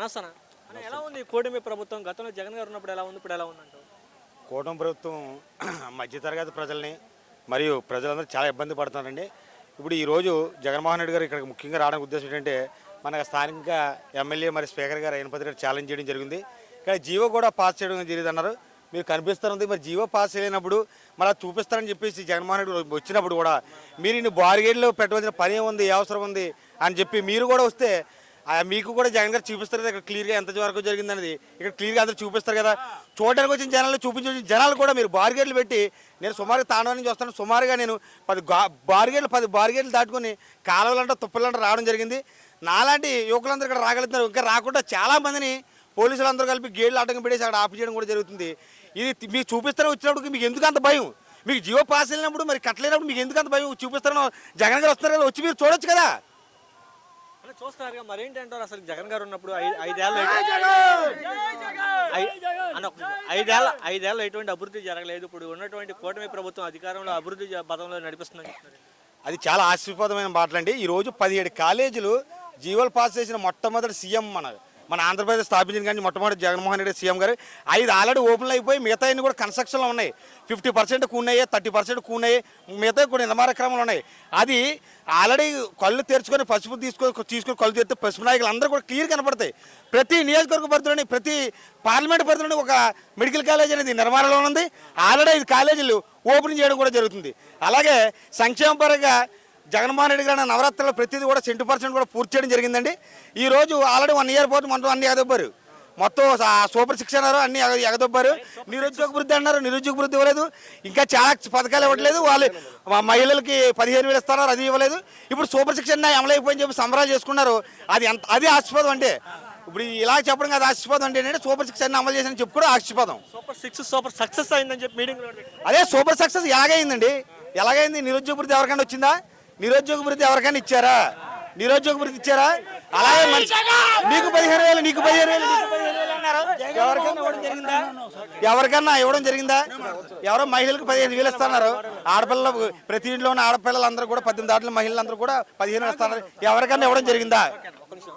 నమస్తే. ఎలా ఉంది కూటమి ప్రభుత్వం? గతంలో జగన్ గారు ఉన్నప్పుడు ఎలా ఉంది, ఇప్పుడు ఎలా ఉందంటావు? కూటమి ప్రభుత్వం మధ్యతరగతి ప్రజల్ని మరియు ప్రజలందరూ చాలా ఇబ్బంది పడుతున్నారండి. ఇప్పుడు ఈరోజు జగన్మోహన్ రెడ్డి గారు ఇక్కడికి ముఖ్యంగా రావడానికి ఉద్దేశం ఏంటంటే మన స్థానిక ఎమ్మెల్యే మరి స్పీకర్ గారు అయినపతి గారు ఛాలెంజ్ చేయడం జరిగింది. కానీ జీవో కూడా పాస్ చేయడం జరిగింది అన్నారు. మీరు కనిపిస్తుంది మరి జీవో పాస్ చేయలేనప్పుడు మళ్ళీ చూపిస్తారని చెప్పేసి జగన్మోహన్ రెడ్డి వచ్చినప్పుడు కూడా మీరు ఇన్ని బారిగేడ్లో పెట్టవలసిన పని ఉంది, అవసరం ఉంది అని చెప్పి మీరు కూడా వస్తే మీకు కూడా జగన్ గారు చూపిస్తారు కదా ఇక్కడ క్లియర్గా ఎంత వరకు జరిగిందనేది. ఇక్కడ క్లియర్గా అందరూ చూపిస్తారు కదా. చూడడానికి వచ్చిన జనాలు చూపించిన జనాలు కూడా మీరు బారిగేట్లు పెట్టి నేను సుమారుగా తాండవ నుంచి వస్తాను. సుమారుగా నేను 10 బారిగేట్లు దాటుకొని కాలువలంట తుప్పలంట రావడం జరిగింది. నాలాంటి యువకులందరూ ఇక్కడ రాగలుగుతున్నారు. ఇంకా రాకుండా చాలామందిని పోలీసులందరూ కలిపి గేట్లు ఆటంకం పెట్టేసి అక్కడ ఆపు చేయడం కూడా జరుగుతుంది. ఇది మీకు చూపిస్తారని వచ్చినప్పుడు మీకు ఎందుకు అంత భయం? మీకు జియో పాస్ వెళ్ళినప్పుడు మరి కట్టలేనప్పుడు మీకు ఎందుకు అంత భయం? చూపిస్తారని జగన్ గారు వస్తారు కదా, వచ్చి మీరు చూడొచ్చు కదా. చూస్తున్నారు మరేంటి అంటారు? అసలు జగన్ గారు ఉన్నప్పుడు ఐదేళ్ళు ఎటువంటి అభివృద్ధి జరగలేదు. ఇప్పుడు ఉన్నటువంటి కూటమి ప్రభుత్వం అధికారంలో అభివృద్ధి పదంలో నడిపిస్తుందని చెప్తున్నారు. అది చాలా ఆశ్చర్యప్రదమైన మాటలండి. ఈరోజు 17 కాలేజీలు జీవోలు పాస్ చేసిన మొట్టమొదటి సీఎం మన ఆంధ్రప్రదేశ్ స్థాపించిన కానీ మొట్టమొదటి జగన్మోహన్ రెడ్డి సీఎం గారు. 5 ఆల్రెడీ ఓపెన్లు అయిపోయి మిగతా అన్ని కూడా కన్స్ట్రక్షన్లో ఉన్నాయి. 50% కూనాయి, 30% కూనాయి, మిగతా కూడా నిర్మాణ క్రమంలో ఉన్నాయి. అది ఆల్రెడీ కళ్ళు తెరుచుకొని పసుపు తీసుకొని కళ్ళు తెరిస్తే పసుపు నాయకులు అందరూ కూడా క్లియర్ కనపడతాయి. ప్రతి నియోజకవర్గ పరిధిలోని ప్రతి పార్లమెంట్ పరిధిలోని ఒక మెడికల్ కాలేజ్ అనేది నిర్మాణంలో ఉంది. ఆల్రెడీ 5 కాలేజీలు ఓపెన్ చేయడం కూడా జరుగుతుంది. అలాగే సంక్షేమ పరంగా జగన్మోహన్ రెడ్డి గారు నవరాత్రుల్లో ప్రతిదీ కూడా 100% కూడా పూర్తి చేయడం జరిగిందండి. ఈరోజు ఆల్రెడీ 1 ఇయర్ పోతే మొత్తం అన్ని ఎగదొబ్బారు. మొత్తం సూపర్ 6 అన్నారు, అన్ని ఎగదొబ్బారు. నిరుద్యోగ వృద్ధి అన్నారు, నిరుద్యోగ వృద్ధి ఇవ్వలేదు. ఇంకా చాలా పథకాలు ఇవ్వట్లేదు. వాళ్ళు మహిళలకి 15,000 ఇస్తున్నారు, అది ఇవ్వలేదు. ఇప్పుడు సూపర్ 6 అన్నీ అమలైపోయింది చెప్పి సంబరాలు చేసుకున్నారు. అది ఆశీర్వాదం అంటే ఇప్పుడు ఇలా చెప్పడం కాదు. ఆశీర్వాదం అంటే ఏంటంటే సూపర్ 6 అన్ని అమలు చేసిన చెప్పి కూడా ఆశీర్వాదం. సూపర్ సక్సెస్ అయిందని చెప్పి మీటింగ్. అదే సూపర్ సక్సెస్ ఎలాగైందండి? ఎలాగైంది? నిరుద్యోగ వృద్ధి ఎవరికైనా వచ్చిందా? నిరుద్యోగ వృద్ధి ఎవరికైనా ఇచ్చారా? నిరుద్యోగ వృద్ధి ఇచ్చారా? అలాగే నీకు 15,000 అన్నారు. ఎవరికైనా ఇవ్వడం జరిగిందా? ఇవ్వడం జరిగిందా? ఎవరో మహిళలకు 15,000 ఇస్తున్నారు. ఆడపిల్లలు ప్రతి ఇంట్లో ఉన్న ఆడపిల్లలందరూ కూడా 18 దాటిన మహిళలందరూ కూడా 15,000 ఇస్తున్నారు. ఎవరికైనా ఇవ్వడం జరిగిందా?